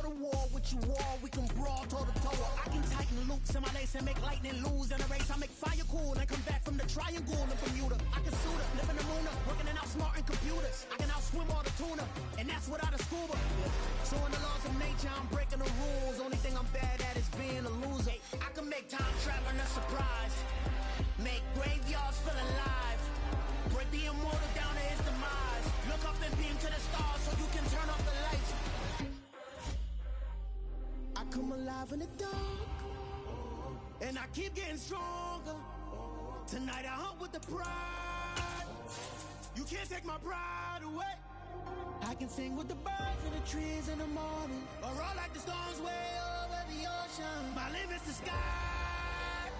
go to war with you all, we can brawl toe to toe. I can tighten loops in my lace and make lightning lose in a race. I make fire cool and come back from the triangle in Bermuda. I can suit up, live in the moon, working and outsmarting computers. I can outswim all the tuna, and that's without a scuba. So in the laws of nature, I'm breaking the rules. Only thing I'm bad at is being a loser. I can make time traveling a surprise, make graveyards feel alive, break the immortal down to his demise. Look up and beam to the stars so you can turn off the lights. I come alive in the dark, and I keep getting stronger. Tonight I hunt with the pride. You can't take my pride away. I can sing with the birds and the trees in the morning, or roll like the storms way over the ocean. My limit's the sky.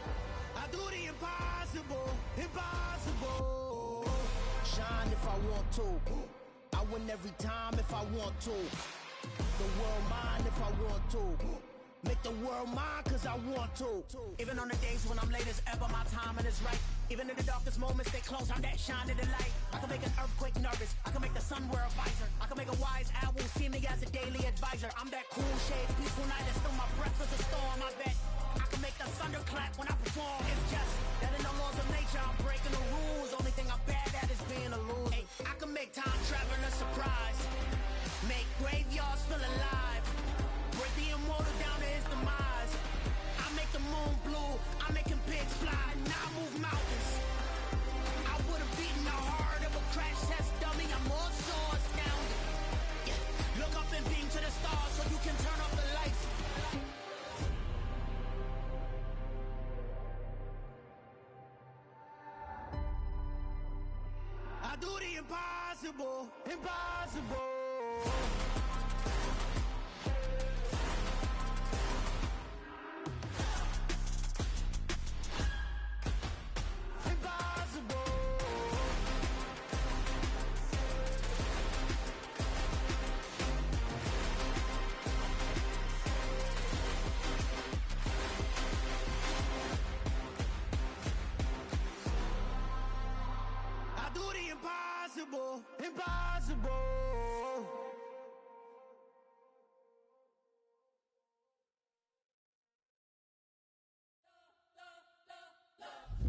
I do the impossible, impossible. Shine if I want to. I win every time if I want to. The world mine if I want to. Make the world mine cause I want to. Even on the days when I'm late as ever, my timing is right. Even in the darkest moments, stay close, I'm that shining the light. I can make an earthquake nervous, I can make the sun wear a visor. I can make a wise owl see me as a daily advisor. I'm that cool shade, peaceful night, and still my breath is a storm. I bet I can make the thunder clap when I perform. It's just that in the laws of nature, I'm breaking the rules. Only thing I'm bad at is being a loser. Hey, I can make time traveling a surprise, make graveyards feel alive, break the immortal down to his demise. I make the moon blue, I'm making pigs fly, now I move mountains. I would've beaten the heart of a crash test dummy, I'm more so astounded. Yeah. Look up and beam to the stars so you can turn off the lights. I do the impossible, impossible. Impossible, impossible.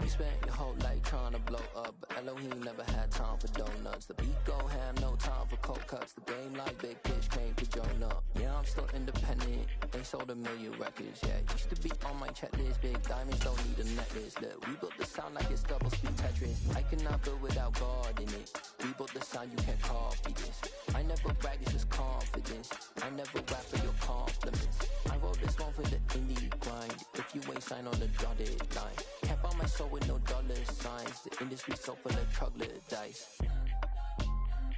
You spent your whole life trying to blow up, but Elohim never had time for donuts. The beat gon' have no time for cold cuts. The game like Big Pitch came to Jonah. Yeah, I'm still independent, ain't sold a million records. Yeah, used to be on my checklist. Big diamonds don't need a necklace. Look, we built the sound like it's double speed Tetris. I cannot build without God in it. We built the sound, you can't copy this. I never brag, it's just confidence. I never rap for your compliments. I wrote this one for the indie grind. If you ain't signed on the dotted line, can't buy my soul with no dollar signs. The industry so full of troglodytes.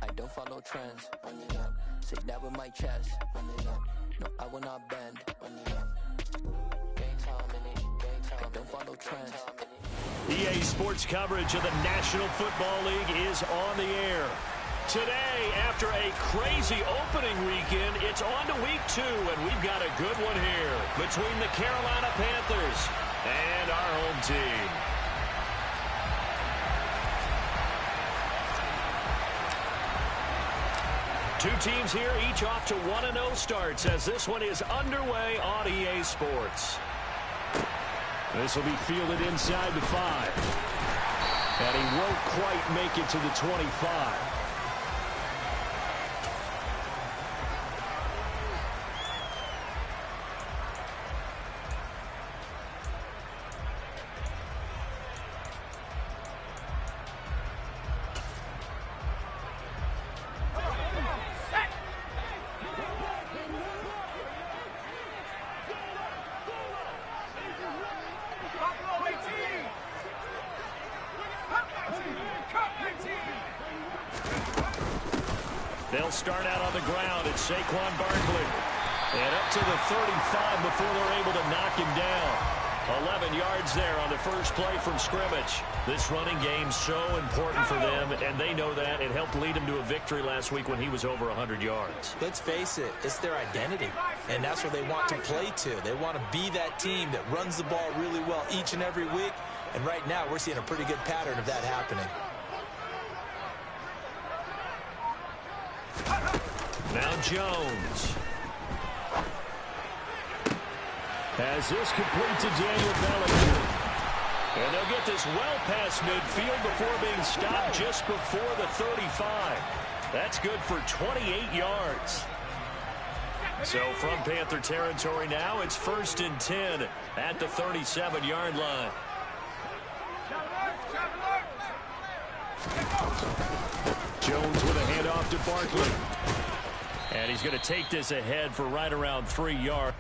I don't follow trends. Run it up. Say that with my chest. Run it up. No, I will not bend. Run it up. Game time in it. Game time. I don't follow trends. EA Sports coverage of the National Football League is on the air. Today, after a crazy opening weekend, it's on to week 2, and we've got a good one here between the Carolina Panthers and our home team. Two teams here, each off to 1-0 starts as this one is underway on EA Sports. This will be fielded inside the 5. And he won't quite make it to the 25. They'll start out on the ground at Saquon Barkley. And up to the 35 before they're able to knock him down. 11 yards there on the first play from scrimmage. This running game's so important for them, and they know that. It helped lead them to a victory last week when he was over 100 yards. Let's face it, it's their identity, and that's what they want to play to. They want to be that team that runs the ball really well each and every week, and right now we're seeing a pretty good pattern of that happening. Now Jones. As this complete to Daniel Bellinger. And they'll get this well past midfield before being stopped just before the 35. That's good for 28 yards. So from Panther territory now, it's 1st and 10 at the 37-yard line. Jones with a handoff to Barkley. And he's going to take this ahead for right around 3 yards.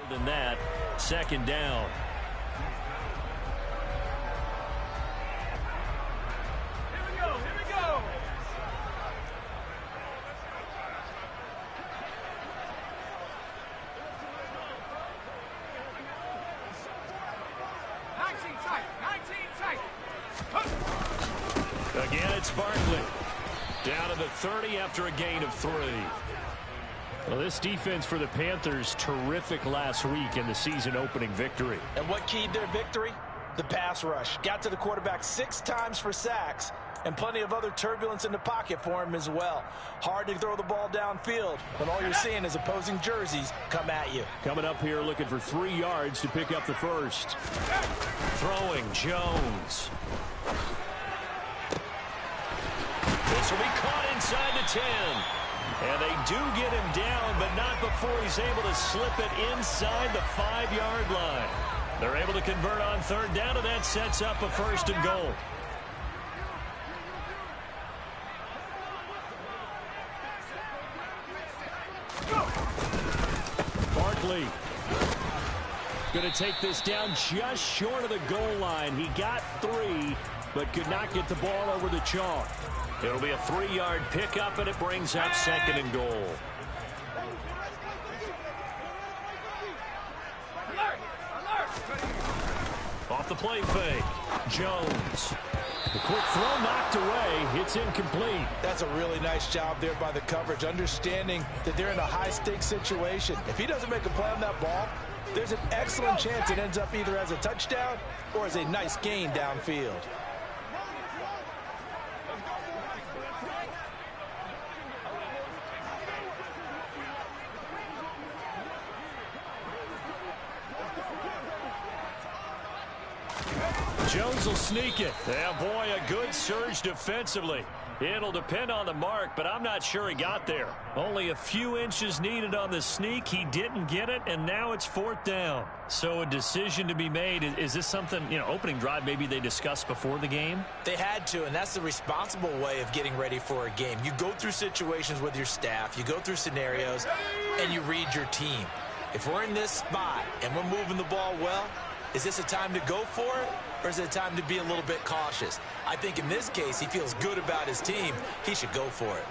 Than that, 2nd down. Here we go. 19 tight. Again, it's Barkley. Down to the 30 after a gain of 3. Well, this defense for the Panthers, terrific last week in the season-opening victory. And what keyed their victory? The pass rush. Got to the quarterback 6 times for sacks, and plenty of other turbulence in the pocket for him as well. Hard to throw the ball downfield when all you're seeing is opposing jerseys come at you. Coming up here looking for 3 yards to pick up the first. Throwing Jones. This will be caught inside the 10. And they do get him down, but not before he's able to slip it inside the 5-yard line. They're able to convert on 3rd down, and that sets up a 1st and goal. Barkley going to take this down just short of the goal line. He got 3, but could not get the ball over the chalk. It'll be a 3-yard pickup, and it brings up 2nd and goal. Off the play fake, Jones. The quick throw knocked away. It's incomplete. That's a really nice job there by the coverage, understanding that they're in a high-stakes situation. If he doesn't make a play on that ball, there's an excellent chance it ends up either as a touchdown or as a nice gain downfield. Jones will sneak it. Yeah, boy, a good surge defensively. It'll depend on the mark, but I'm not sure he got there. Only a few inches needed on the sneak. He didn't get it, and now it's 4th down. So a decision to be made. Is this something, opening drive maybe they discussed before the game? They had to, and that's the responsible way of getting ready for a game. You go through situations with your staff, you go through scenarios, and you read your team. If we're in this spot and we're moving the ball well, is this a time to go for it, or is it a time to be a little bit cautious? I think in this case, he feels good about his team. He should go for it.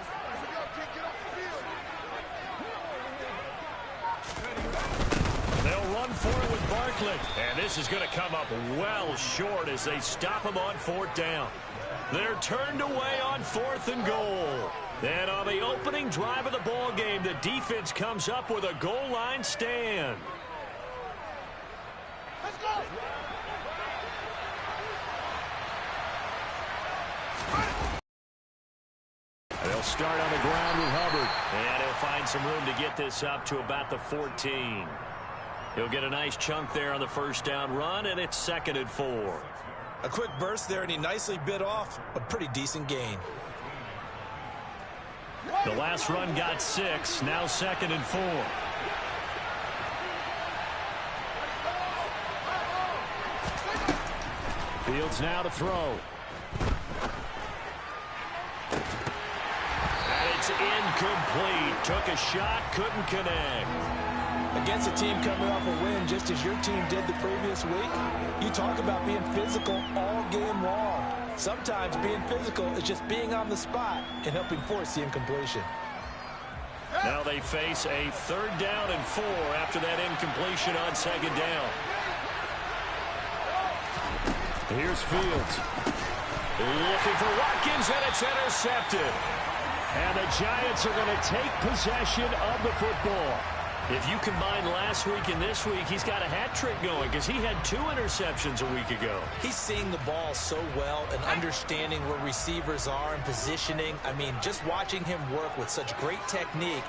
They'll run for it with Barkley. And this is going to come up well short as they stop him on 4th down. They're turned away on 4th and goal. And on the opening drive of the ball game, the defense comes up with a goal line stand. Let's go! They'll start on the ground with Hubbard. And he'll find some room to get this up to about the 14. He'll get a nice chunk there on the 1st down run, and it's 2nd and 4. A quick burst there, and he nicely bit off a pretty decent gain. The last run got 6, now 2nd and 4. Fields now to throw. And it's incomplete. Took a shot, couldn't connect. Against a team coming off a win just as your team did the previous week, you talk about being physical all game long. Sometimes being physical is just being on the spot and helping force the incompletion. Now they face a 3rd down and 4 after that incompletion on 2nd down. Here's Fields. Looking for Watkins, and it's intercepted. And the Giants are going to take possession of the football. If you combine last week and this week, he's got a hat trick going because he had 2 interceptions a week ago. He's seeing the ball so well and understanding where receivers are and positioning. I mean, just watching him work with such great technique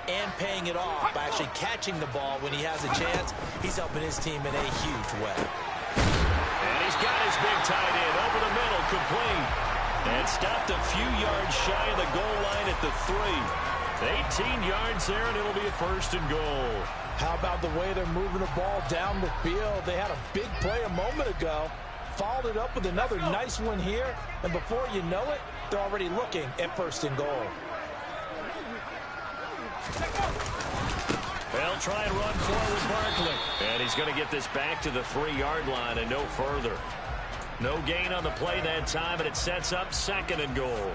and paying it off by actually catching the ball when he has a chance, he's helping his team in a huge way. And he's got his big tight end over the middle, complete. And stopped a few yards shy of the goal line at the 3. 18 yards there, and it'll be a 1st and goal. How about the way they're moving the ball down the field? They had a big play a moment ago, followed it up with another nice one here, and before you know it, they're already looking at 1st and goal. They'll try and run forward Barkley. And he's going to get this back to the 3-yard line and no further. No gain on the play that time, and it sets up 2nd and goal.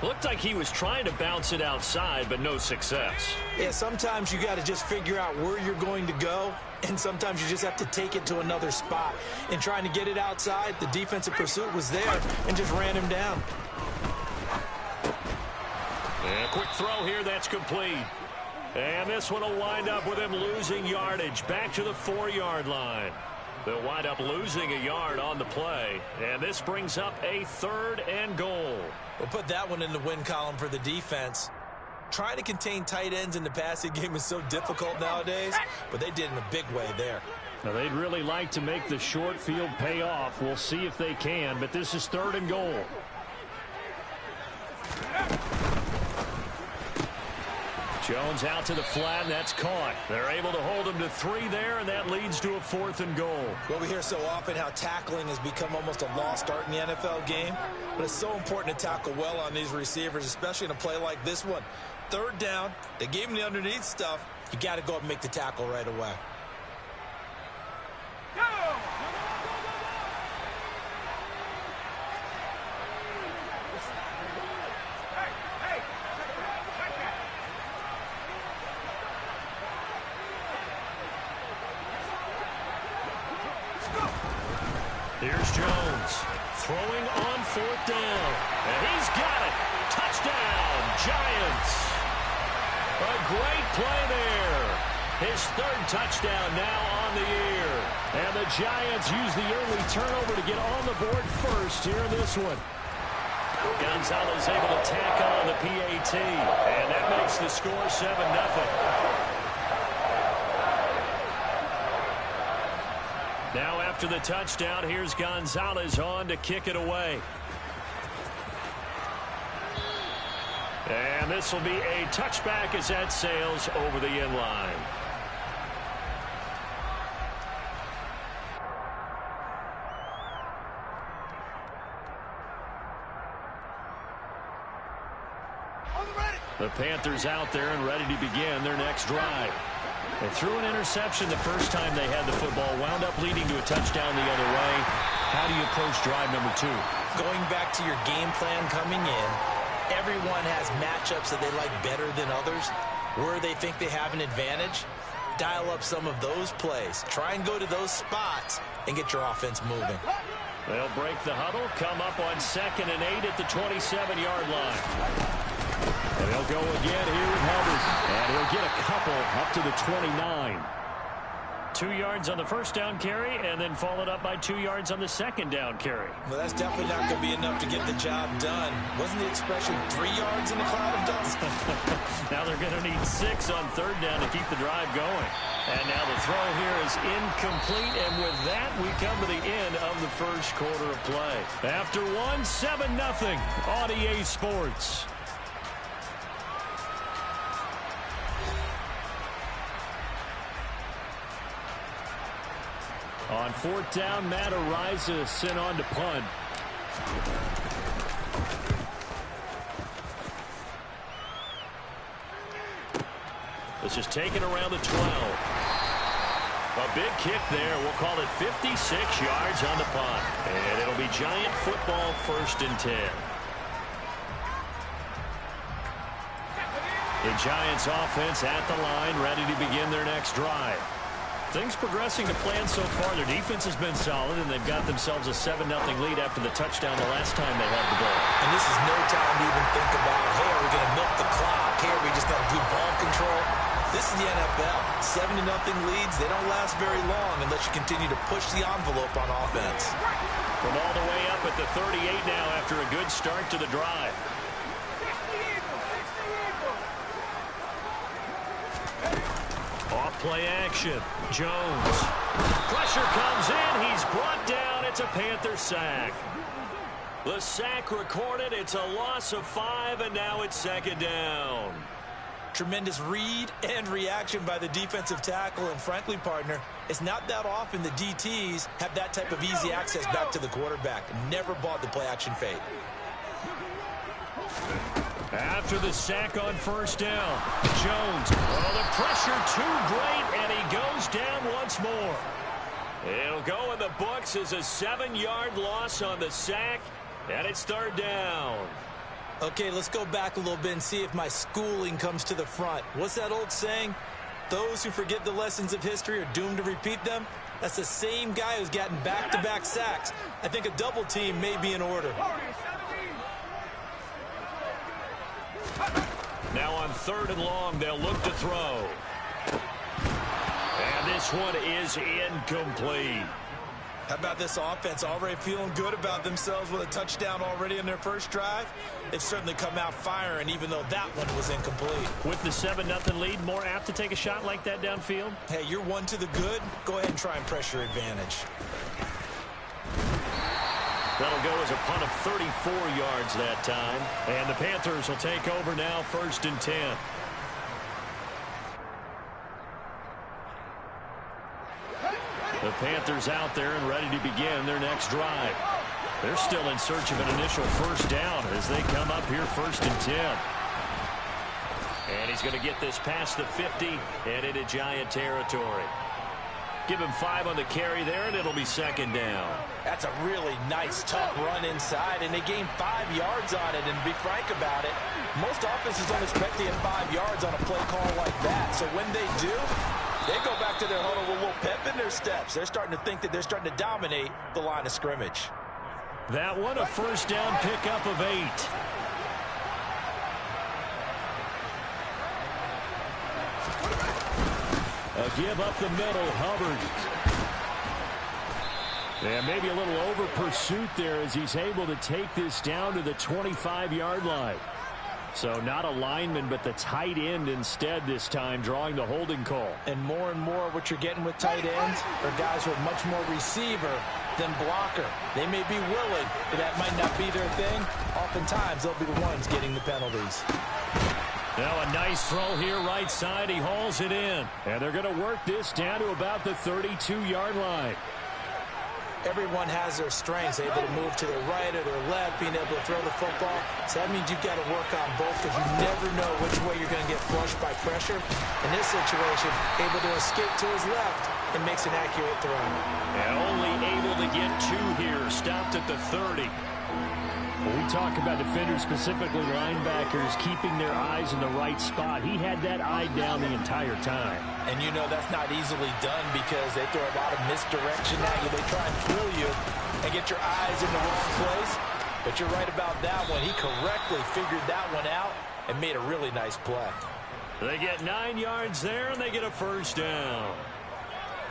Looked like he was trying to bounce it outside, but no success. Yeah, sometimes you got to just figure out where you're going to go, and sometimes you just have to take it to another spot. In trying to get it outside, the defensive pursuit was there and just ran him down. And a quick throw here, that's complete. And this one will wind up with him losing yardage back to the 4-yard line. They'll wind up losing a yard on the play, and this brings up a 3rd and goal. We'll put that one in the win column for the defense. Trying to contain tight ends in the passing game is so difficult nowadays, but they did in a big way there. Now, they'd really like to make the short field pay off. We'll see if they can, but this is 3rd and goal. Jones out to the flat, and that's caught. They're able to hold him to 3 there, and that leads to a 4th and goal. Well, we hear so often how tackling has become almost a lost art in the NFL game, but it's so important to tackle well on these receivers, especially in a play like this one. 3rd down, they gave him the underneath stuff. You got to go up and make the tackle right away. Go! Here's Jones throwing on 4th down. And he's got it. Touchdown, Giants. A great play there. His 3rd touchdown now on the year. And the Giants use the early turnover to get on the board first here in this one. Gonzalez able to tack on the PAT. And that makes the score 7-0. Now after the touchdown, here's Gonzalez on to kick it away. And this will be a touchback as that sails over the end line. The Panthers out there and ready to begin their next drive. They threw an interception the first time they had the football, wound up leading to a touchdown the other way. How do you approach drive number 2? Going back to your game plan coming in, everyone has matchups that they like better than others. Where they think they have an advantage, dial up some of those plays. Try and go to those spots and get your offense moving. They'll break the huddle, come up on 2nd and 8 at the 27-yard line. And they'll go again here with Hubbard. And he'll get a couple up to the 29. 2 yards on the first down carry, and then followed up by 2 yards on the second down carry. Well, that's definitely not going to be enough to get the job done. Wasn't the expression 3 yards in a cloud of dust? Now they're going to need 6 on 3rd down to keep the drive going. And now the throw here is incomplete, and with that, we come to the end of the first quarter of play. After one, 7-0 on EA Sports. On 4th down, Matt Ariza sent on to punt. The This is taken around the 12. A big kick there. We'll call it 56 yards on the punt. And it'll be Giant football, 1st and 10. The Giants offense at the line, ready to begin their next drive. Things progressing to plan so far. Their defense has been solid, and they've got themselves a 7-0 lead after the touchdown the last time they had the ball. And this is no time to even think about, hey, are we going to milk the clock? Hey, are we just going to do ball control? This is the NFL. 7-0 leads, they don't last very long unless you continue to push the envelope on offense. From all the way up at the 38 now after a good start to the drive. Off play action. Jones. Pressure comes in. He's brought down. It's a Panther sack. The sack recorded. It's a loss of 5, and now it's 2nd down. Tremendous read and reaction by the defensive tackle, and frankly, partner, it's not that often the DTs have that type of easy access back to the quarterback. Never bought the play action fade. After the sack on 1st down, Jones. Oh, the pressure too great, and he goes down once more. It'll go in the books as a 7-yard loss on the sack, and it's 3rd down. Okay, let's go back a little bit and see if my schooling comes to the front. What's that old saying? Those who forget the lessons of history are doomed to repeat them. That's the same guy who's gotten back-to-back sacks. I think a double team may be in order. Now on 3rd and long, they'll look to throw. And this one is incomplete. How about this offense already feeling good about themselves with a touchdown already in their first drive? They've certainly come out firing, even though that one was incomplete. With the 7-0 lead, more apt to take a shot like that downfield? Hey, you're one to the good. Go ahead and try and pressure advantage. That'll go as a punt of 34 yards that time. And the Panthers will take over now, 1st and 10. The Panthers out there and ready to begin their next drive. They're still in search of an initial 1st down as they come up here 1st and 10. And he's going to get this past the 50 and into Giant territory. Give him 5 on the carry there, and it'll be 2nd down. That's a really nice, tough run inside, and they gained 5 yards on it. And to be frank about it, most offenses don't expect to get 5 yards on a play call like that. So when they do, they go back to their huddle with a little pep in their steps. They're starting to think that they're starting to dominate the line of scrimmage. That one, a 1st down pickup of 8. A give up the middle, Hubbard. Yeah, maybe a little over pursuit there as he's able to take this down to the 25-yard line. So not a lineman, but the tight end instead this time, drawing the holding call. And more what you're getting with tight ends are guys who are much more receiver than blocker. They may be willing, but that might not be their thing. Oftentimes, they'll be the ones getting the penalties. Now a nice throw here right side. He hauls it in. And they're going to work this down to about the 32-yard line. Everyone has their strengths, able to move to their right or their left, being able to throw the football. So that means you've got to work on both because you never know which way you're going to get flushed by pressure. In this situation, able to escape to his left and makes an accurate throw. And only able to get 2 here. Stopped at the 30. When we talk about defenders, specifically linebackers, keeping their eyes in the right spot, he had that eye down the entire time. And you know that's not easily done because they throw a lot of misdirection at you. They try and fool you and get your eyes in the wrong place. But you're right about that one. He correctly figured that one out and made a really nice play. They get 9 yards there, and they get a 1st down.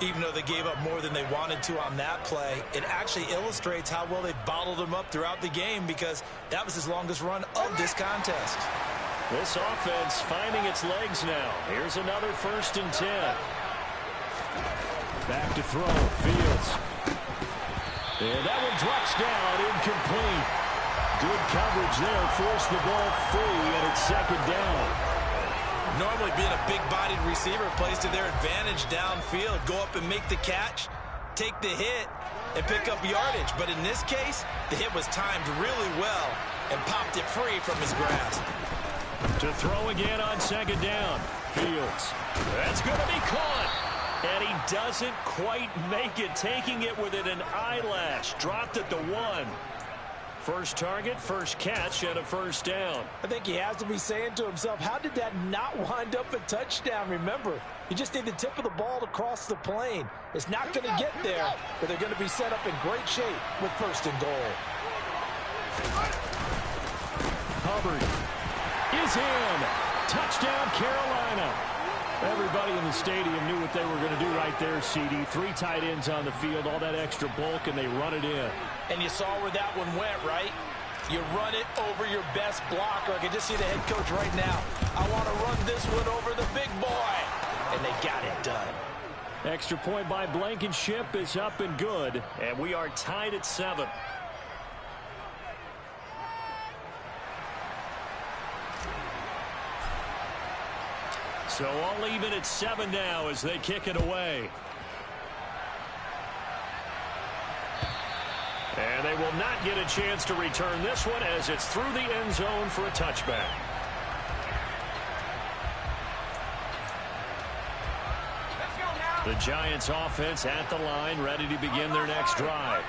Even though they gave up more than they wanted to on that play, it actually illustrates how well they bottled him up throughout the game because that was his longest run of this contest. This offense finding its legs now. Here's another 1st and 10. Back to throw. Fields. And that one drops down, incomplete. Good coverage there. Forced the ball free, and it's 2nd down. Normally being a big-bodied receiver plays to their advantage downfield. Go up and make the catch, take the hit, and pick up yardage. But in this case, the hit was timed really well and popped it free from his grasp. To throw again on second down. Fields. That's going to be caught. And he doesn't quite make it, taking it within an eyelash. Dropped at the 1. First target, first catch, and a first down. I think he has to be saying to himself, how did that not wind up a touchdown? Remember, you just need the tip of the ball to cross the plane. It's not going to get there, but they're going to be set up in great shape with first and goal. Hubbard is in. Touchdown, Carolina. Everybody in the stadium knew what they were going to do right there, CD. 3 tight ends on the field, all that extra bulk, and they run it in. And you saw where that one went, right? You run it over your best blocker. I can just see the head coach right now. I want to run this one over the big boy. And they got it done. Extra point by Blankenship is up and good. And we are tied at 7. So all even at 7 now as they kick it away. And they will not get a chance to return this one as it's through the end zone for a touchback. The Giants offense at the line, ready to begin their next drive.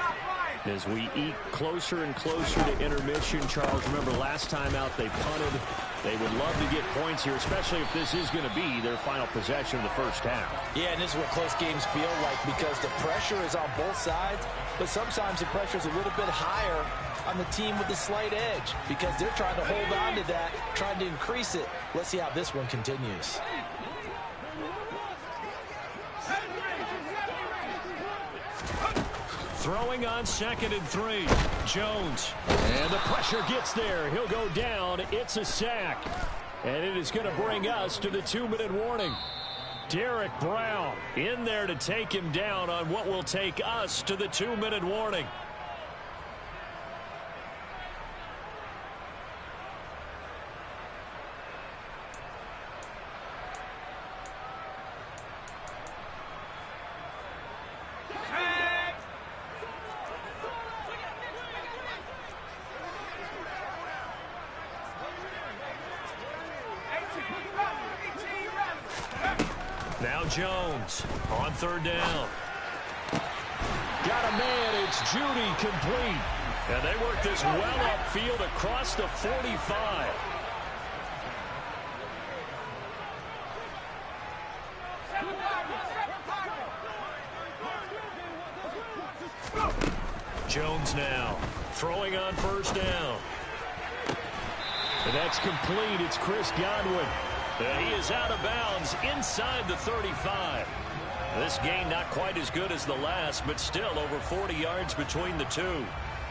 As we eke closer and closer to intermission, Charles, remember last time out they punted. They would love to get points here, especially if this is going to be their final possession of the first half. Yeah, and this is what close games feel like because the pressure is on both sides, but sometimes the pressure is a little bit higher on the team with the slight edge because they're trying to hold on to that, trying to increase it. Let's see how this one continues. Throwing on 2nd and 3. Jones. And the pressure gets there. He'll go down. It's a sack. And it is going to bring us to the 2-minute warning. Derek Brown in there to take him down on what will take us to the 2-minute warning. Now Jones on 3rd down. Got a man. It's Judy complete. And they work this well upfield across the 45. Jones now throwing on 1st down. And that's complete. It's Chris Godwin. He is out of bounds inside the 35. This gain not quite as good as the last, but still over 40 yards between the two.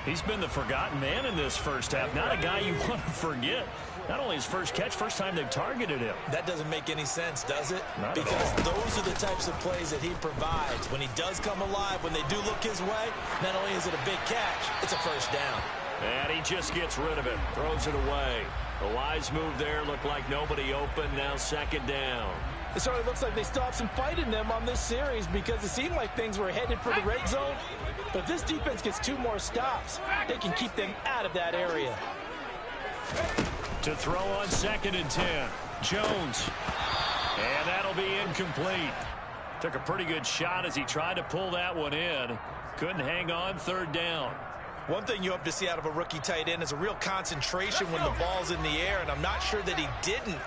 He's been the forgotten man in this first half. Not a guy you want to forget. Not only his first catch, first time they've targeted him. That doesn't make any sense, does it? Not because those are the types of plays that he provides. When he does come alive, when they do look his way, not only is it a big catch, it's a first down. And he just gets rid of it, throws it away. A wise move there, looked like nobody open, now 2nd down. It certainly looks like they still have some fight in them on this series because it seemed like things were headed for the red zone. But if this defense gets 2 more stops, they can keep them out of that area. To throw on 2nd and 10, Jones. And that'll be incomplete. Took a pretty good shot as he tried to pull that one in. Couldn't hang on, 3rd down. One thing you hope to see out of a rookie tight end is a real concentration when the ball's in the air, and I'm not sure that he didn't,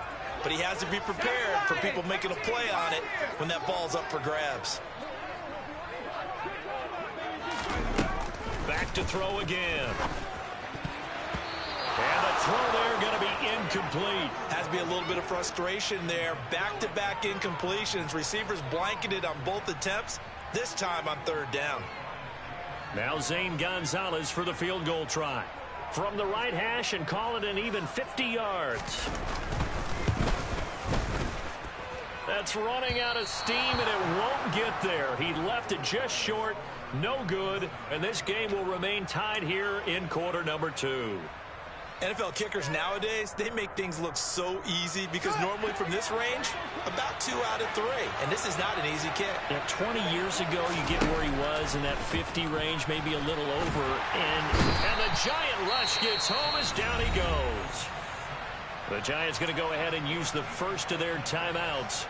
but he has to be prepared for people making a play on it when that ball's up for grabs. Back to throw again. And the throw there going to be incomplete. Has to be a little bit of frustration there. Back-to-back incompletions. Receivers blanketed on both attempts, this time on 3rd down. Now Zane Gonzalez for the field goal try. From the right hash and call it an even 50 yards. That's running out of steam, and it won't get there. He left it just short, no good, and this game will remain tied here in quarter number 2. NFL kickers nowadays, they make things look so easy because normally from this range, about 2 out of 3. And this is not an easy kick. Yeah, 20 years ago, you get where he was in that 50 range, maybe a little over. And the giant rush gets home as down he goes. The Giants going to go ahead and use the first of their timeouts,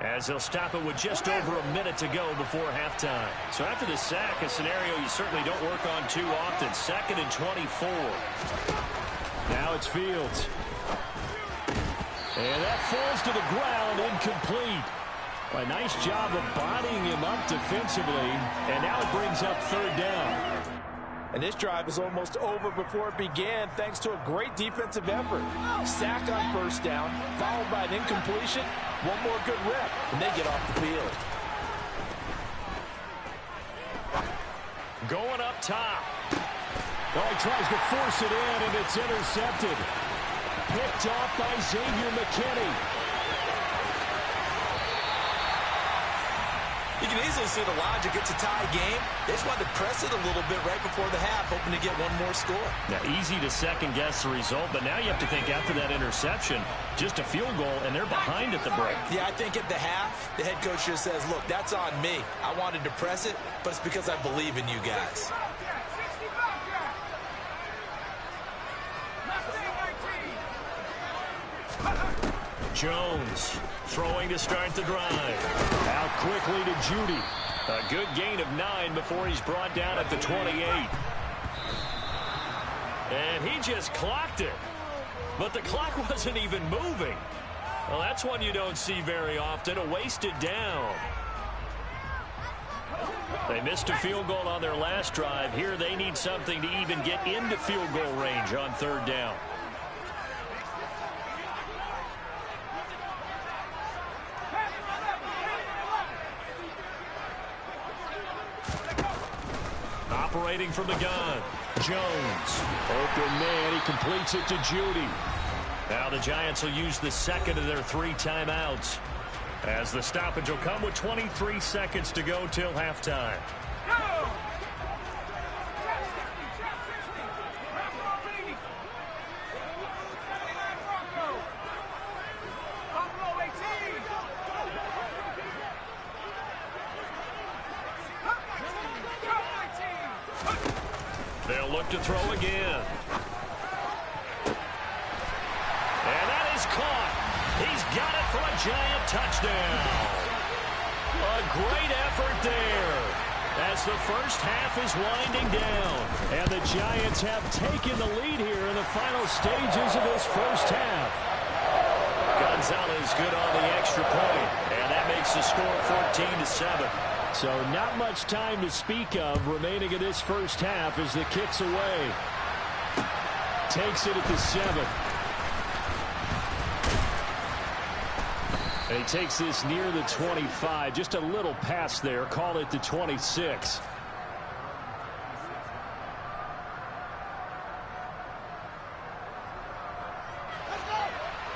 as they'll stop it with just over a minute to go before halftime. So after the sack, a scenario you certainly don't work on too often. 2nd and 24. Now it's Fields. And that falls to the ground, incomplete. A nice job of bodying him up defensively. And now it brings up 3rd down. And this drive is almost over before it began, thanks to a great defensive effort. Sack on 1st down, followed by an incompletion. One more good rep, and they get off the field. Going up top. Oh, he tries to force it in, and it's intercepted. Picked off by Xavier McKinney. You can easily see the logic. It's a tie game. They just wanted to press it a little bit right before the half, hoping to get one more score. Now, easy to second-guess the result, but now you have to think after that interception, just a field goal, and they're behind at the break. Yeah, I think at the half, the head coach just says, look, that's on me. I wanted to press it, but it's because I believe in you guys. Jones throwing to start the drive. Out quickly to Judy. A good gain of 9 before he's brought down at the 28. And he just clocked it. But the clock wasn't even moving. Well, that's one you don't see very often, a wasted down. They missed a field goal on their last drive. Here they need something to even get into field goal range on 3rd down. Operating from the gun. Jones. Open man. He completes it to Judy. Now the Giants will use the 2nd of their 3 timeouts, as the stoppage will come with 23 seconds to go till halftime. They'll look to throw again. And that is caught. He's got it for a Giant touchdown. A great effort there, as the first half is winding down. And the Giants have taken the lead here in the final stages of this first half. Gonzalez good on the extra point, and that makes the score 14-7. So not much time to speak of remaining in this first half as the kick's away. Takes it at the 7. And he takes this near the 25. Just a little pass there. Call it the 26.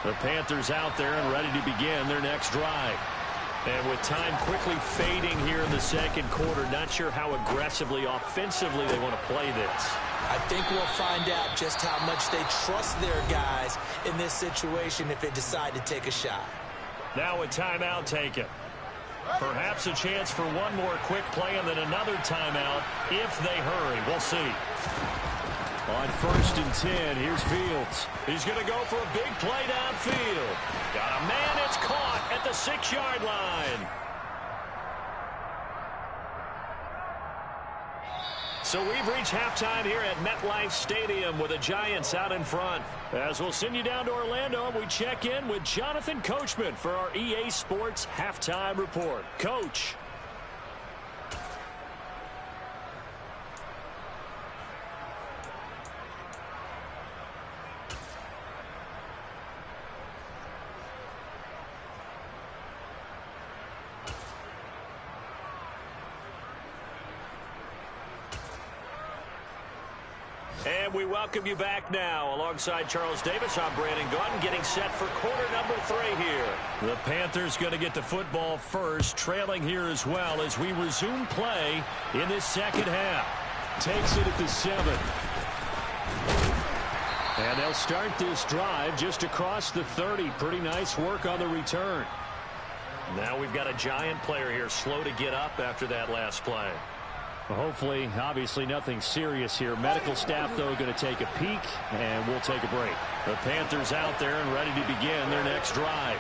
The Panthers out there and ready to begin their next drive. And with time quickly fading here in the 2nd quarter, not sure how aggressively, offensively they want to play this. I think we'll find out just how much they trust their guys in this situation if they decide to take a shot. Now a timeout taken. Perhaps a chance for one more quick play and then another timeout if they hurry. We'll see. On 1st and 10, here's Fields. He's going to go for a big play downfield. Got a man, it's caught at the 6-yard line. So we've reached halftime here at MetLife Stadium with the Giants out in front. As we'll send you down to Orlando, and we check in with Jonathan Coachman for our EA Sports Halftime Report. Coach. And we welcome you back now. Alongside Charles Davis, I'm Brandon Gaudin, getting set for quarter number 3 here. The Panthers going to get the football first, trailing here as well as we resume play in this 2nd half. Takes it at the 7. And they'll start this drive just across the 30. Pretty nice work on the return. Now we've got a Giant player here slow to get up after that last play. Well, hopefully, obviously nothing serious here. Medical staff, though, going to take a peek, and we'll take a break. The Panthers out there and ready to begin their next drive.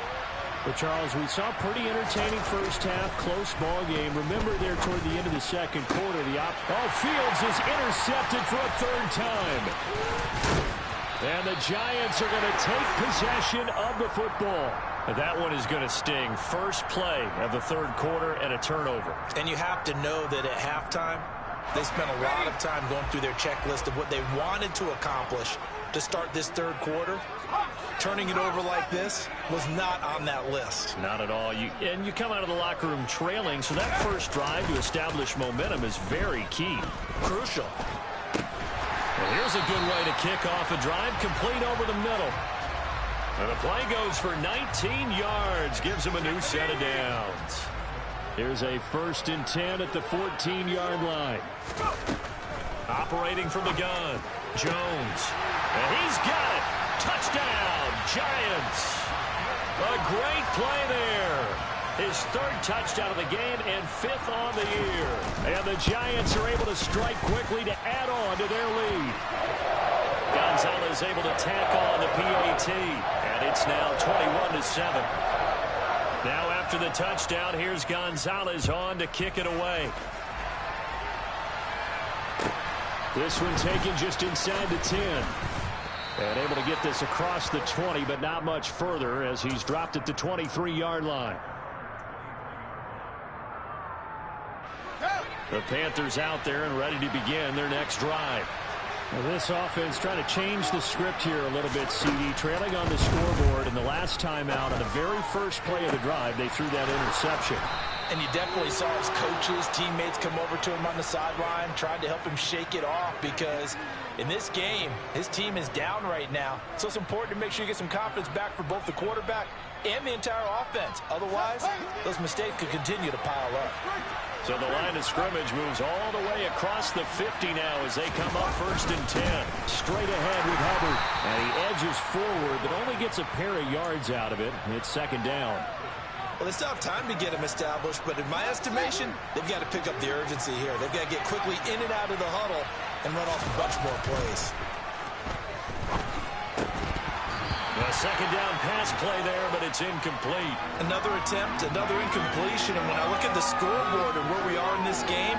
Well, Charles, we saw a pretty entertaining first half, close ball game. Remember there toward the end of the second quarter, Fields is intercepted for a third time. And the Giants are going to take possession of the football. That one is going to sting. First play of the third quarter and a turnover. And you have to know that at halftime, they spent a lot of time going through their checklist of what they wanted to accomplish to start this third quarter. Turning it over like this was not on that list. Not at all. You come out of the locker room trailing, so that first drive to establish momentum is very key. Crucial. Well, here's a good way to kick off a drive, complete over the middle. And the play goes for 19 yards, gives him a new set of downs. Here's a 1st and 10 at the 14-yard line. Operating from the gun, Jones. And he's got it. Touchdown, Giants. A great play there. His 3rd touchdown of the game and 5th on the year. And the Giants are able to strike quickly to add on to their lead. Gonzalez able to tack on the PAT. And it's now 21-7. Now after the touchdown, here's Gonzalez on to kick it away. This one taken just inside the 10. And able to get this across the 20, but not much further as he's dropped at the 23-yard line. The Panthers out there and ready to begin their next drive. Well, this offense trying to change the script here a little bit, CD. Trailing on the scoreboard, and the last time out on the very first play of the drive, they threw that interception. And you definitely saw his coaches, teammates come over to him on the sideline, tried to help him shake it off because in this game, his team is down right now. So it's important to make sure you get some confidence back for both the quarterback and the entire offense. Otherwise, those mistakes could continue to pile up. So the line of scrimmage moves all the way across the 50 now as they come up 1st and 10. Straight ahead with Hubbard. And he edges forward, but only gets a pair of yards out of it. It's 2nd down. Well, they still have time to get him established, but in my estimation, they've got to pick up the urgency here. They've got to get quickly in and out of the huddle and run off a bunch more plays. A 2nd down pass play there, but it's incomplete. Another attempt, another incompletion, and when I look at the scoreboard and where we are in this game,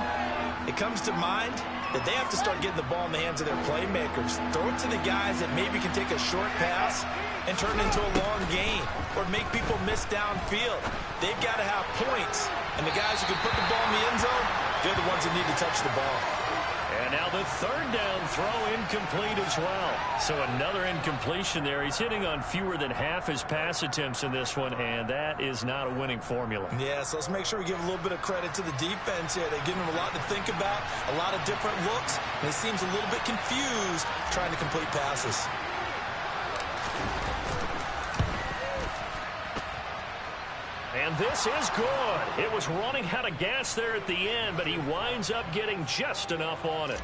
it comes to mind that they have to start getting the ball in the hands of their playmakers. Throw it to the guys that maybe can take a short pass and turn it into a long gain or make people miss downfield. They've got to have points, and the guys who can put the ball in the end zone, they're the ones that need to touch the ball. And now the 3rd down throw incomplete as well. So another incompletion there. He's hitting on fewer than half his pass attempts in this one, and that is not a winning formula. Yeah, so let's make sure we give a little bit of credit to the defense here. They're giving him a lot to think about, a lot of different looks, and he seems a little bit confused trying to complete passes. And this is good. It was running out of gas there at the end, but he winds up getting just enough on it.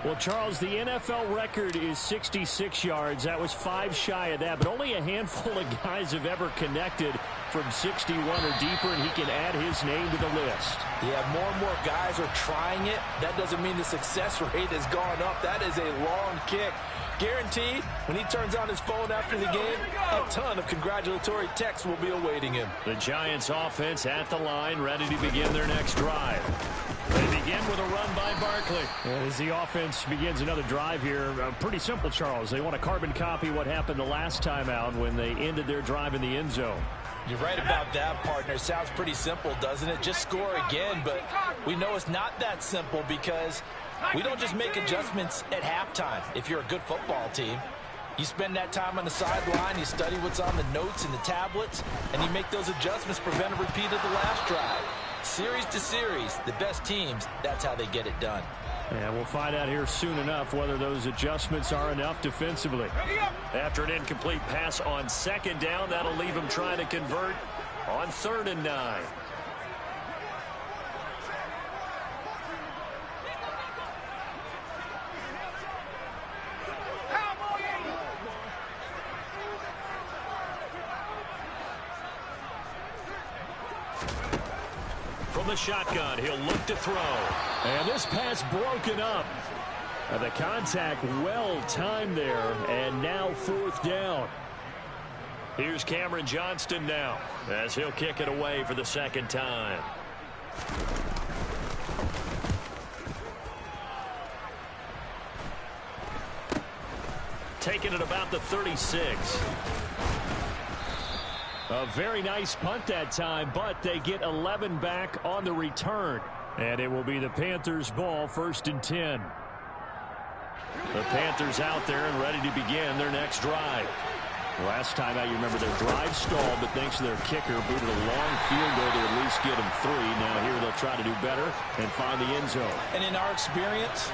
Well, Charles, the NFL record is 66 yards. That was 5 shy of that, but only a handful of guys have ever connected from 61 or deeper, and he can add his name to the list. Yeah, more and more guys are trying it. That doesn't mean the success rate has gone up. That is a long kick. Guaranteed, when he turns on his phone after the game, a ton of congratulatory texts will be awaiting him. The Giants offense at the line, ready to begin their next drive. They begin with a run by Barkley. And as the offense begins another drive here, pretty simple, Charles. They want to carbon copy what happened the last time out when they ended their drive in the end zone. You're right about that, partner. Sounds pretty simple, doesn't it? Just score again, but we know it's not that simple because we don't just make adjustments at halftime. If you're a good football team, you spend that time on the sideline, you study what's on the notes and the tablets, and you make those adjustments, prevent a repeat of the last drive. Series to series, the best teams, that's how they get it done. And we'll find out here soon enough whether those adjustments are enough defensively. After an incomplete pass on 2nd down, that'll leave him trying to convert on 3rd and 9. From the shotgun. He'll look to throw. And this pass broken up. The contact well timed there, and now fourth down. Here's Cameron Johnston now as he'll kick it away for the second time. Taking it about the 36. A very nice punt that time, but they get 11 back on the return. And it will be the Panthers' ball, 1st and 10. The Panthers out there and ready to begin their next drive. Last time out, you remember their drive stalled, but thanks to their kicker, booted a long field goal to at least get them 3. Now here they'll try to do better and find the end zone. And in our experience,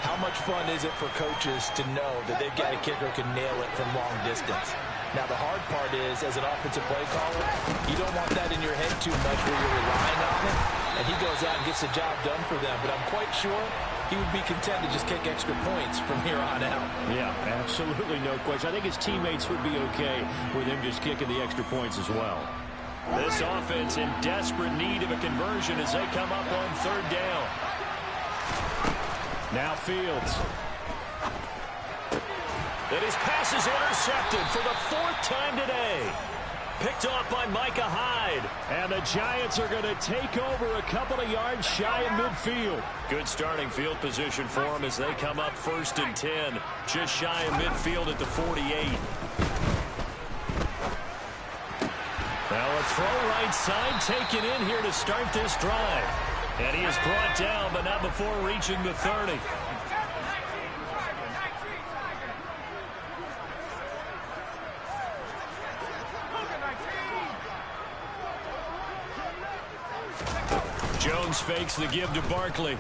how much fun is it for coaches to know that they've got a kicker who can nail it from long distance? Now, the hard part is, as an offensive play caller, you don't want that in your head too much where you're relying on it, and he goes out and gets the job done for them. But I'm quite sure he would be content to just kick extra points from here on out. Yeah, absolutely no question. I think his teammates would be okay with him just kicking the extra points as well. This offense in desperate need of a conversion as they come up on 3rd down. Now Fields. And his pass is intercepted for the 4th time today. Picked off by Micah Hyde. And the Giants are going to take over a couple of yards shy of midfield. Good starting field position for them as they come up 1st and 10. Just shy of midfield at the 48. Now a throw right side taken in here to start this drive. And he is brought down, but not before reaching the 30. Jones fakes the give to Barkley.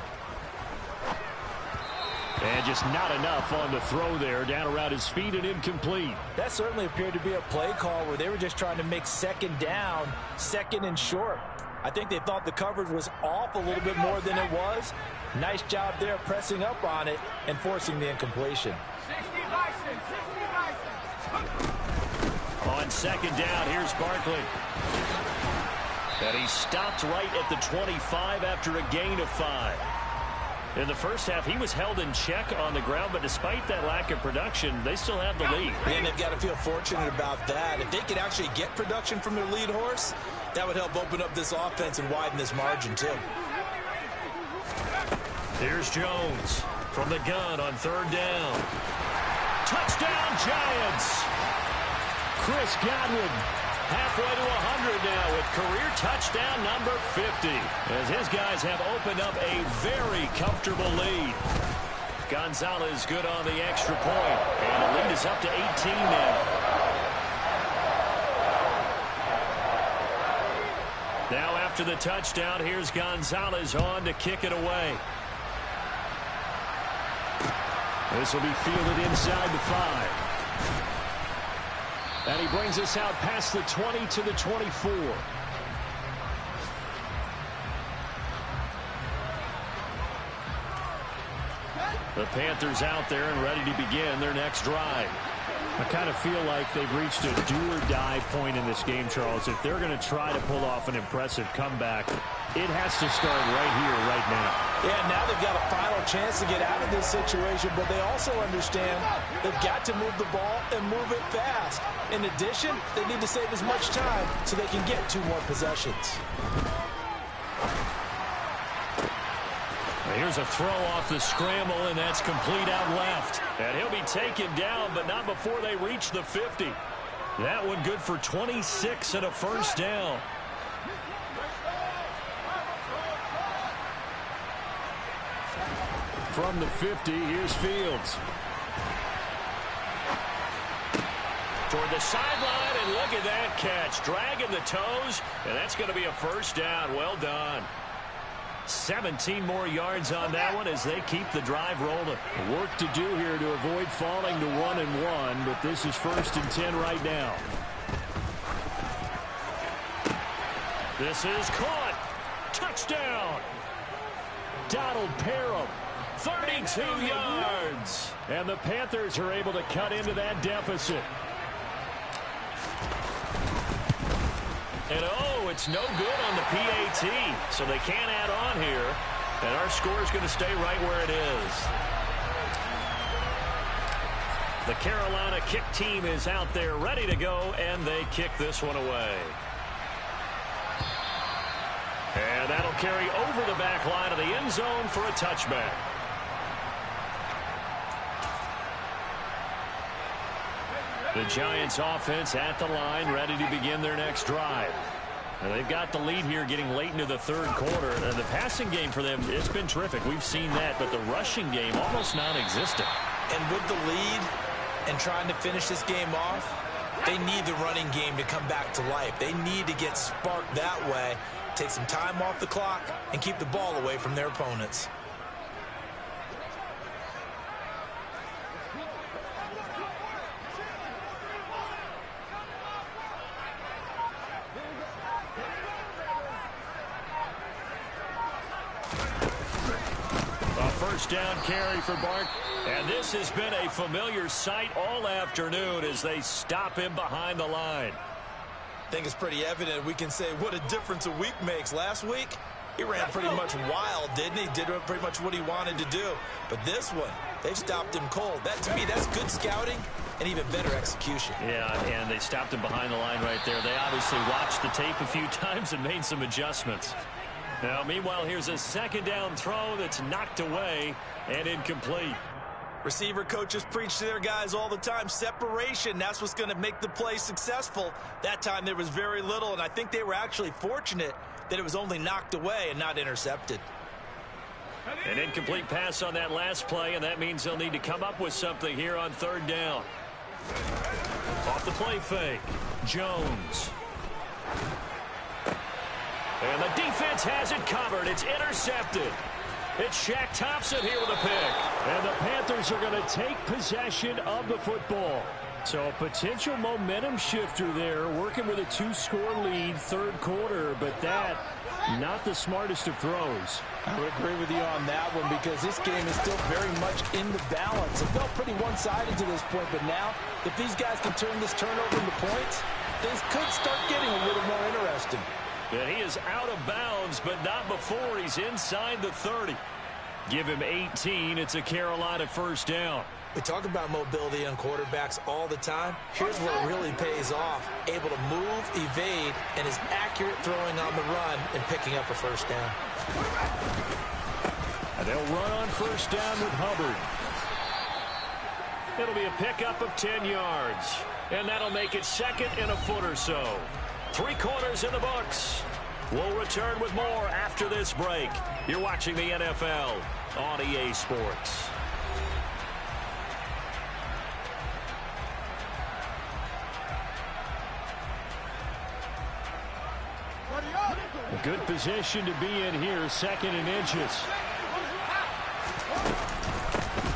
And just not enough on the throw there. Down around his feet and incomplete. That certainly appeared to be a play call where they were just trying to make 2nd down, 2nd and short. I think they thought the coverage was off a little bit more than it was. Nice job there pressing up on it and forcing the incompletion. 60 license, 60 license. On 2nd down, here's Barkley. And he stopped right at the 25 after a gain of 5. In the first half, he was held in check on the ground, but despite that lack of production, they still have the lead. And they've got to feel fortunate about that. If they could actually get production from their lead horse, that would help open up this offense and widen this margin, too. Here's Jones from the gun on 3rd down. Touchdown, Giants! Chris Godwin halfway to 100 now with career touchdown number 50. As his guys have opened up a very comfortable lead. Gonzalez good on the extra point. And the lead is up to 18 now. Now after the touchdown, here's Gonzalez on to kick it away. This will be fielded inside the 5. And he brings us out past the 20 to the 24. The Panthers out there and ready to begin their next drive. I kind of feel like they've reached a do-or-die point in this game, Charles. If they're going to try to pull off an impressive comeback, it has to start right here, right now. Yeah, now they've got a final chance to get out of this situation, but they also understand they've got to move the ball and move it fast. In addition, they need to save as much time so they can get 2 more possessions. Here's a throw off the scramble, and that's complete out left. And he'll be taken down, but not before they reach the 50. That one good for 26 and a 1st down. From the 50, here's Fields. Toward the sideline, and look at that catch. Dragging the toes, and that's going to be a 1st down. Well done. 17 more yards on that one as they keep the drive rolling. Work to do here to avoid falling to 1-1, but this is 1st and 10 right now. This is caught. Touchdown. Donald Parham, 32 yards. And the Panthers are able to cut into that deficit. And it's no good on the PAT, so they can't add on here. And our score is going to stay right where it is. The Carolina kick team is out there ready to go, and they kick this one away. And that'll carry over the back line of the end zone for a touchback. The Giants offense at the line, ready to begin their next drive. And they've got the lead here getting late into the third quarter. And the passing game for them, it's been terrific. We've seen that, but the rushing game almost non-existent. And with the lead and trying to finish this game off, they need the running game to come back to life. They need to get sparked that way, take some time off the clock, and keep the ball away from their opponents. First down carry for Bart. And this has been a familiar sight all afternoon as they stop him behind the line. I think it's pretty evident. We can say what a difference a week makes. Last week, he ran pretty much wild, didn't he? Did pretty much what he wanted to do. But this one, they've stopped him cold. That, to me, that's good scouting and even better execution. Yeah, and they stopped him behind the line right there. They obviously watched the tape a few times and made some adjustments. Now, meanwhile, here's a second down throw that's knocked away and incomplete. Receiver coaches preach to their guys all the time. Separation, that's what's going to make the play successful. That time there was very little, and I think they were actually fortunate that it was only knocked away and not intercepted. An incomplete pass on that last play, and that means they'll need to come up with something here on third down. Off the play fake, Jones. And the defense has it covered. It's intercepted. It's Shaq Thompson here with a pick. And the Panthers are going to take possession of the football. So a potential momentum shifter there, working with a 2-score lead, third quarter, but that, not the smartest of throws. I would agree with you on that one because this game is still very much in the balance. It felt pretty one-sided to this point, but now, if these guys can turn this turnover into points, things could start getting a little more interesting. And he is out of bounds, but not before he's inside the 30. Give him 18. It's a Carolina first down. We talk about mobility on quarterbacks all the time. Here's where it really pays off. Able to move, evade, and is accurate throwing on the run and picking up a first down. And they'll run on first down with Hubbard. It'll be a pickup of 10 yards. And that'll make it second and a foot or so. 3 quarters in the books. We'll return with more after this break. You're watching the NFL on EA Sports. Good position to be in here, second and inches.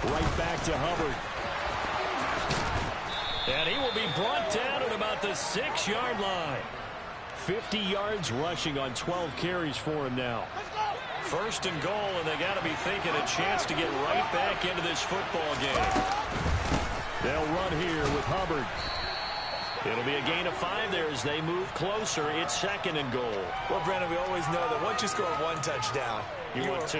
Right back to Hubbard. And he will be brought down at about the 6-yard line. 50 yards rushing on 12 carries for him now. First and goal, and they got to be thinking a chance to get right back into this football game. They'll run here with Hubbard. It'll be a gain of 5 there as they move closer. It's second and goal. Well, Brandon, we always know that once you score 1 touchdown, you want 2.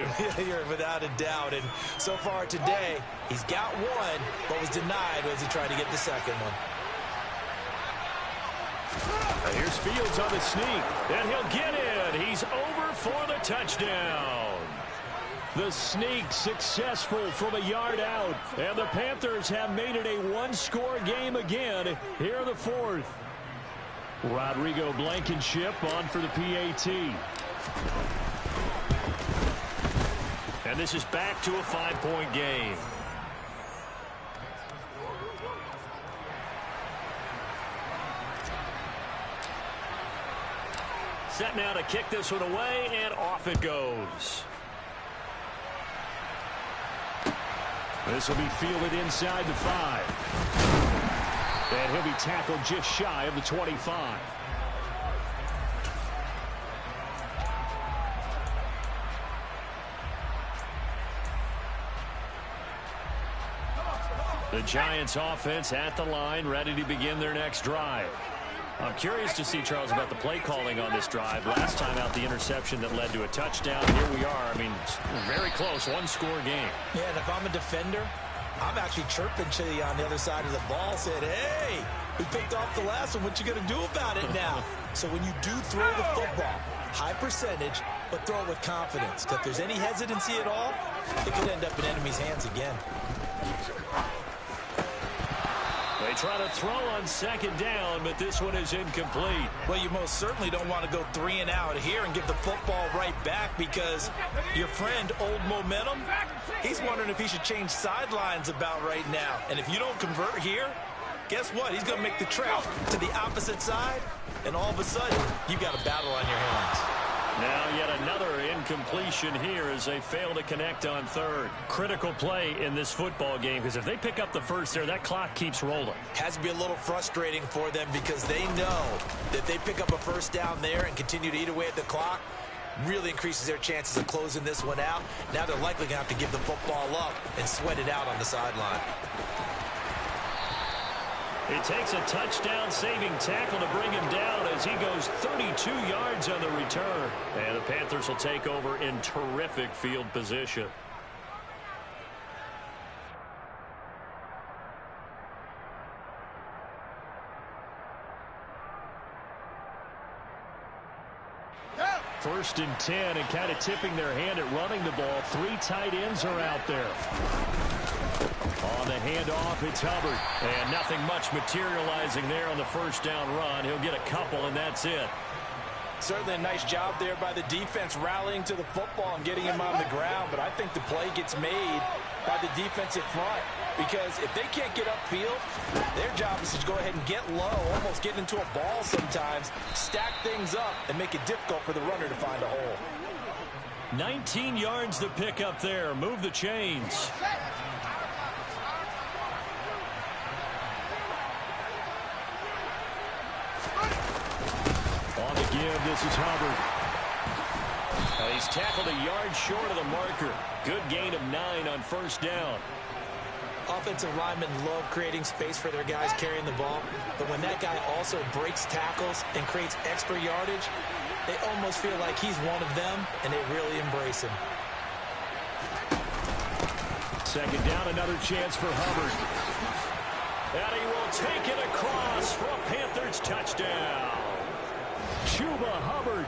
You're without a doubt. And so far today, he's got 1, but was denied as he tried to get the second one. And here's Fields on the sneak, and he'll get in. He's over for the touchdown. The sneak successful from a yard out, and the Panthers have made it a 1-score game again here in the 4th. Rodrigo Blankenship on for the PAT. And this is back to a 5-point game. Set now to kick this one away, and off it goes. This will be fielded inside the 5. And he'll be tackled just shy of the 25. The Giants offense at the line, ready to begin their next drive. I'm curious to see, Charles, about the play calling on this drive. Last time out, the interception that led to a touchdown. Here we are. I mean, very close, one-score game. Yeah, and if I'm a defender, I'm actually chirping Chili on the other side of the ball, saying, hey, we picked off the last one. What you going to do about it now? So when you do throw the football, high percentage, but throw it with confidence. Because if there's any hesitancy at all, it could end up in enemy's hands again. They try to throw on second down, but this one is incomplete. Well, you most certainly don't want to go 3 and out here and give the football right back, because your friend, Old Momentum, he's wondering if he should change sidelines about right now. And if you don't convert here, guess what? He's going to make the trek to the opposite side, and all of a sudden, you've got a battle on your hands. Now yet another incompletion here as they fail to connect on third. Critical play in this football game, because if they pick up the first there, that clock keeps rolling. Has to be a little frustrating for them, because they know that if they pick up a first down there and continue to eat away at the clock, really increases their chances of closing this one out. Now they're likely going to have to give the football up and sweat it out on the sideline. It takes a touchdown-saving tackle to bring him down as he goes 32 yards on the return. And the Panthers will take over in terrific field position. First and 10, and kind of tipping their hand at running the ball. 3 tight ends are out there. On the handoff, it's Hubbard. And nothing much materializing there on the first down run. He'll get a couple, and that's it. Certainly a nice job there by the defense rallying to the football and getting him on the ground. But I think the play gets made by the defensive front, because if they can't get upfield, their job is to go ahead and get low, almost get into a ball sometimes, stack things up, and make it difficult for the runner to find a hole. 19 yards to pick up there. Move the chains. On the give, this is Hubbard. He's tackled a yard short of the marker. Good gain of 9 on first down. Offensive linemen love creating space for their guys carrying the ball, but when that guy also breaks tackles and creates extra yardage, they almost feel like he's one of them, and they really embrace him. Second down, another chance for Hubbard. And he will take it across for a Panthers touchdown. Chuba Hubbard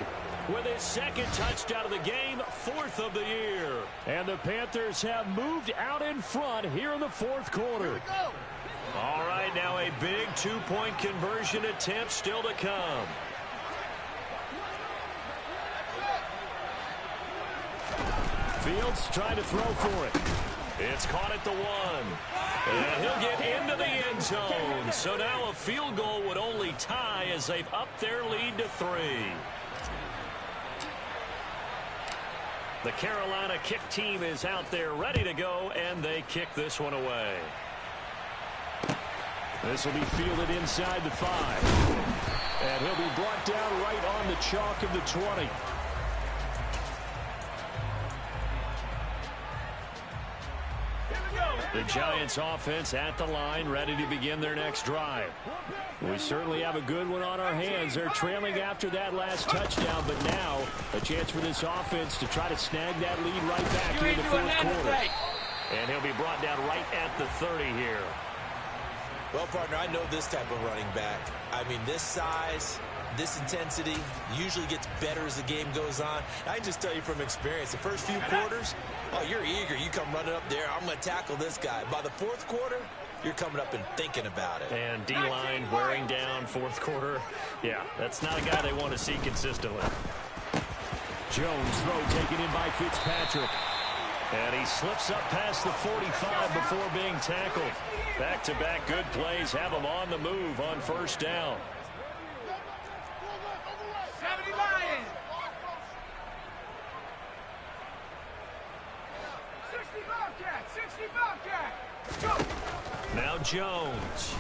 with his second touchdown of the game, 4th of the year. And the Panthers have moved out in front here in the 4th quarter. All right, now a big 2-point conversion attempt still to come. Fields trying to throw for it. It's caught at the 1. And he'll get into the end zone. So now a field goal would only tie as they've upped their lead to 3. The Carolina kick team is out there ready to go, and they kick this one away. This will be fielded inside the 5. And he'll be brought down right on the chalk of the 20. The Giants offense at the line, ready to begin their next drive. We certainly have a good one on our hands. They're trailing after that last touchdown, but now a chance for this offense to try to snag that lead right back here in the 4th quarter. And he'll be brought down right at the 30 here. Well, partner, I know this type of running back. I mean, this size, this intensity usually gets better as the game goes on. I just tell you from experience, the first few quarters, oh, you're eager. You come running up there. I'm going to tackle this guy. By the 4th quarter, you're coming up and thinking about it. And D-line wearing down 4th quarter. Yeah, that's not a guy they want to see consistently. Jones throw taken in by Fitzpatrick. And he slips up past the 45 before being tackled. Back-to-back good plays have him on the move on first down. 70 Lions. 60 Bobcat. 60 Bobcat. Go. Now Jones.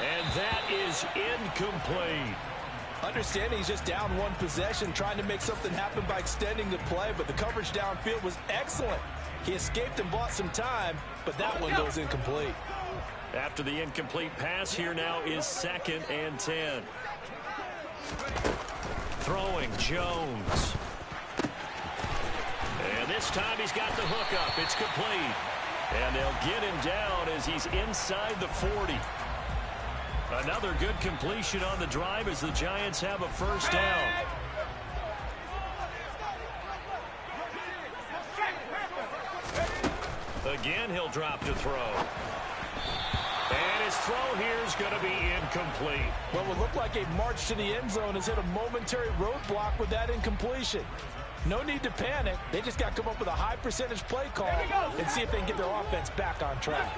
And that is incomplete. Understanding he's just down 1 possession, trying to make something happen by extending the play, but the coverage downfield was excellent. He escaped and bought some time, but that one goes incomplete. After the incomplete pass, here now is 2nd and 10. Throwing Jones. And this time he's got the hook up. It's complete. And they'll get him down as he's inside the 40. Another good completion on the drive as the Giants have a first down. Again, he'll drop to throw. And his throw here is going to be incomplete. What would look like a march to the end zone has hit a momentary roadblock with that incompletion. No need to panic. They just got to come up with a high percentage play call and see if they can get their offense back on track.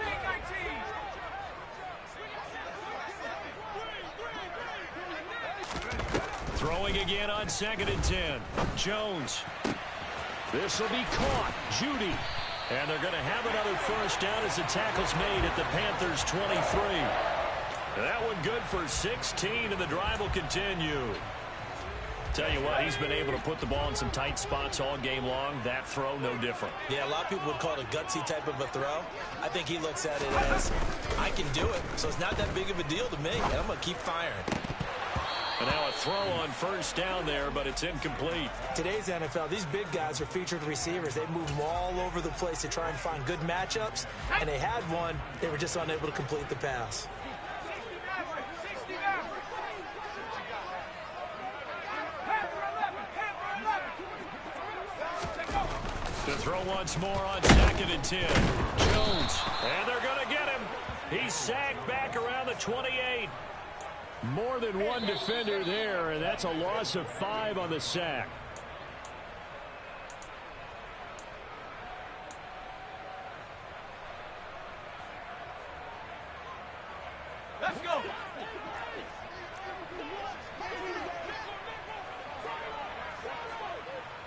Throwing again on 2nd and 10. Jones. This will be caught. Judy. And they're going to have another first down as the tackle's made at the Panthers' 23. That one good for 16, and the drive will continue. Tell you what, he's been able to put the ball in some tight spots all game long. That throw, no different. Yeah, a lot of people would call it a gutsy type of a throw. I think he looks at it as, I can do it, so it's not that big of a deal to me, and I'm going to keep firing. And now a throw on first down there, but it's incomplete. Today's NFL, these big guys are featured receivers. They move them all over the place to try and find good matchups, and they had one. They were just unable to complete the pass. To throw once more on 2nd and 10. Jones. And they're going to get him. He's sacked back around the 28. More than one defender there, and that's a loss of 5 on the sack. Let's go.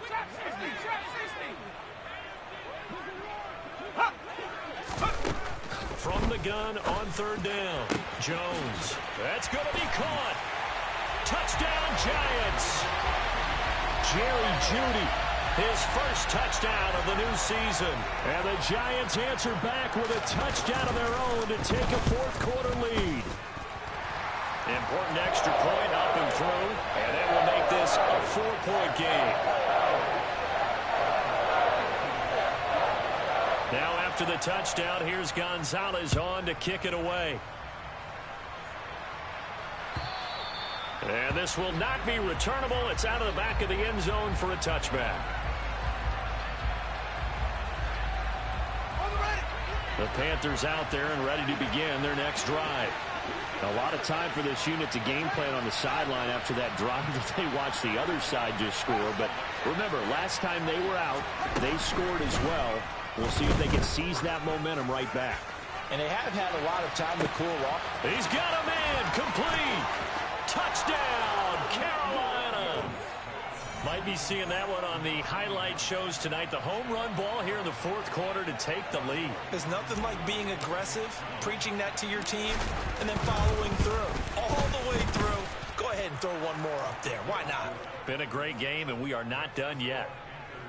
Trap 60, trap 60. From the gun on 3rd down. Jones. That's going to be caught. Touchdown, Giants. Jerry Jeudy, his first touchdown of the new season. And the Giants answer back with a touchdown of their own to take a 4th quarter lead. Important extra point up and through, and that will make this a 4-point game. Now after the touchdown, here's Gonzalez on to kick it away. And this will not be returnable. It's out of the back of the end zone for a touchback. The Panthers out there and ready to begin their next drive. A lot of time for this unit to game plan on the sideline after that drive that they watched the other side just score. But remember, last time they were out, they scored as well. We'll see if they can seize that momentum right back. And they have had a lot of time to cool off. He's got a man complete. Touchdown, Carolina. Might be seeing that one on the highlight shows tonight. The home run ball here in the 4th quarter to take the lead. There's nothing like being aggressive, preaching that to your team, and then following through. All the way through. Go ahead and throw one more up there. Why not? Been a great game, and we are not done yet.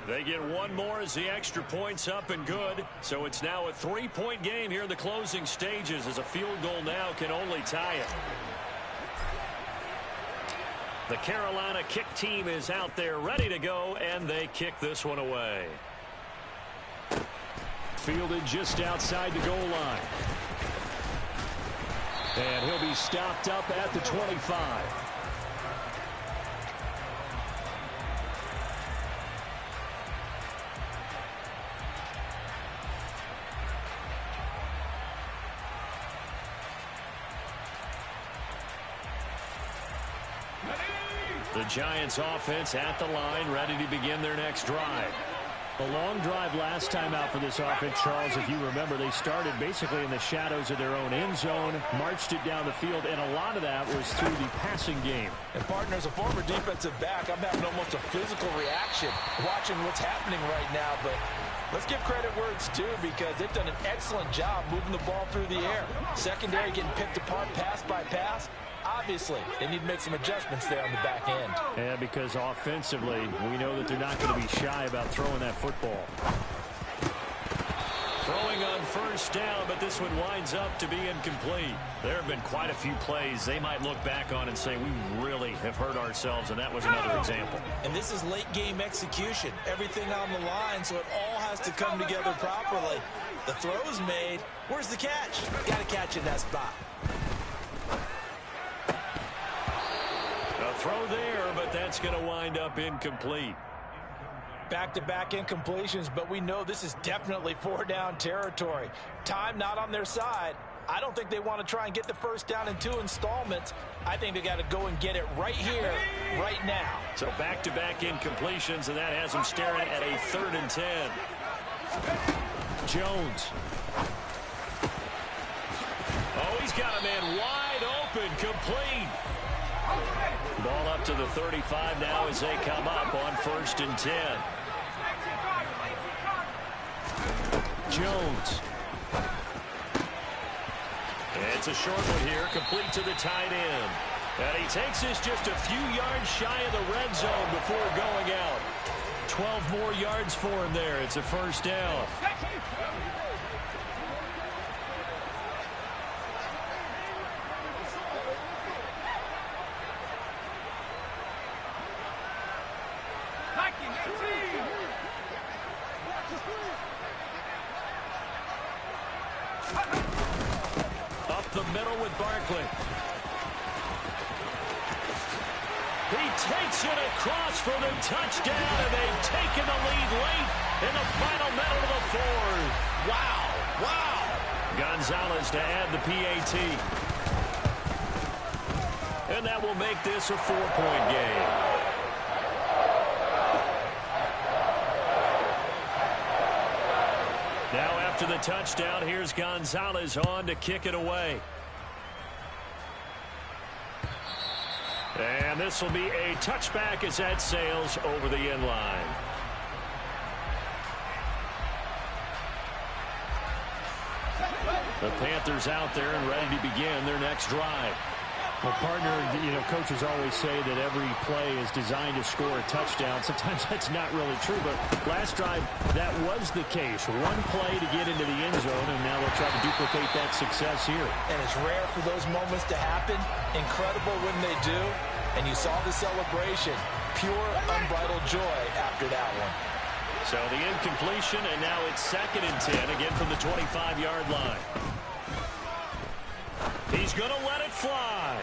They get one more as the extra point's up and good. So it's now a 3-point game here in the closing stages as a field goal now can only tie it. The Carolina kick team is out there ready to go, and they kick this one away. Fielded just outside the goal line. And he'll be stopped up at the 25. The Giants offense at the line, ready to begin their next drive. A long drive last time out for this offense, Charles. If you remember, they started basically in the shadows of their own end zone, marched it down the field, and a lot of that was through the passing game. And, partner, as a former defensive back, I'm having almost a physical reaction watching what's happening right now. But let's give credit where it's due because they've done an excellent job moving the ball through the air. Secondary getting picked apart pass by pass. Obviously, they need to make some adjustments there on the back end. Yeah, because offensively, we know that they're not going to be shy about throwing that football. Throwing on first down, but this one winds up to be incomplete. There have been quite a few plays they might look back on and say, we really have hurt ourselves, and that was another example. And this is late game execution. Everything on the line, so it all has to come together properly. The throw's made. Where's the catch? Got to catch in that spot. A throw there, but that's going to wind up incomplete. Back-to-back incompletions, but we know this is definitely 4-down territory. Time not on their side. I don't think they want to try and get the first down in 2 installments. I think they got to go and get it right here, right now. So back-to-back incompletions, and that has them staring at a 3rd and 10. Jones. Oh, he's got a man wide open, complete. Ball up to the 35 now as they come up on 1st and 10. Jones. It's a short one here, complete to the tight end. And he takes this just a few yards shy of the red zone before going out. 12 more yards for him there. It's a 1st down. Up the middle with Barkley. He takes it across for the touchdown, and they've taken the lead late in the final minute of the 4th. Wow, wow. Gonzalez to add the PAT. And that will make this a 4-point game. Now after the touchdown, here's Gonzalez on to kick it away. And this will be a touchback as that sails over the end line. The Panthers out there and ready to begin their next drive. Well, partner, coaches always say that every play is designed to score a touchdown. Sometimes that's not really true, but last drive, that was the case. One play to get into the end zone, and now they'll try to duplicate that success here. And it's rare for those moments to happen. Incredible when they do. And you saw the celebration. Pure, unbridled joy after that one. So the incompletion, and now it's 2nd and 10, again from the 25-yard line. He's going to let it fly.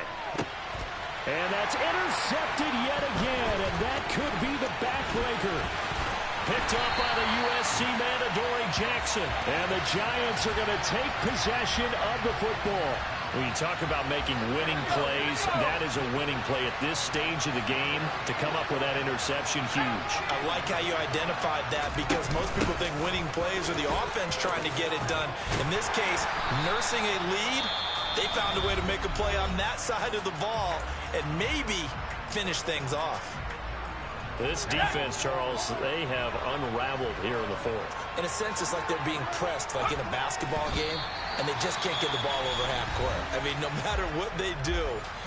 And that's intercepted yet again, and that could be the backbreaker. Picked up by the USC man, Adoree Jackson. And the Giants are going to take possession of the football. When you talk about making winning plays, that is a winning play at this stage of the game. To come up with that interception, huge. I like how you identified that, because most people think winning plays are the offense trying to get it done. In this case, nursing a lead, they found a way to make a play on that side of the ball and maybe finish things off. This defense, Charles, they have unraveled here in the 4th. In a sense, it's like they're being pressed, like in a basketball game, and they just can't get the ball over half court. I mean, no matter what they do,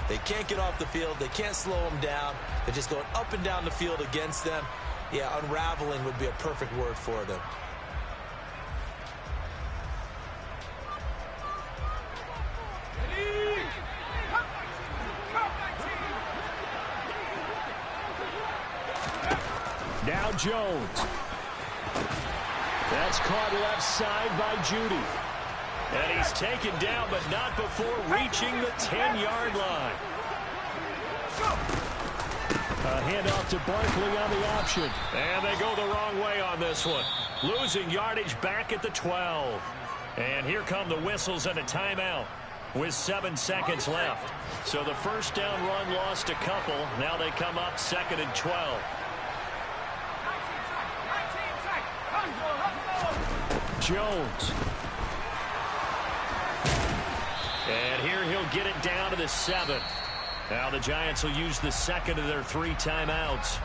they can't get off the field. They can't slow them down. They're just going up and down the field against them. Yeah, unraveling would be a perfect word for them. Now Jones. That's caught left side by Judy. And he's taken down, but not before reaching the 10-yard line. A handoff to Barkley on the option. And they go the wrong way on this one. Losing yardage back at the 12. And here come the whistles and a timeout with 7 seconds left. So the first down run lost a couple. Now they come up 2nd and 12. Jones. And here he'll get it down to the 7. Now the Giants will use the 2nd of their 3 timeouts.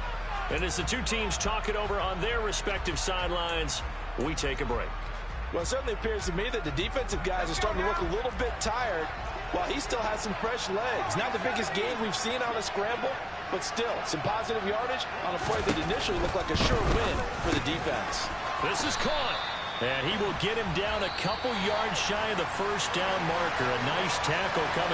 And as the two teams talk it over on their respective sidelines, we take a break. Well, it certainly appears to me that the defensive guys are starting to look a little bit tired, while he still has some fresh legs. Not the biggest gain we've seen on a scramble, but still some positive yardage on a play that initially looked like a sure win for the defense. This is caught. And he will get him down a couple yards shy of the first down marker. A nice tackle coming.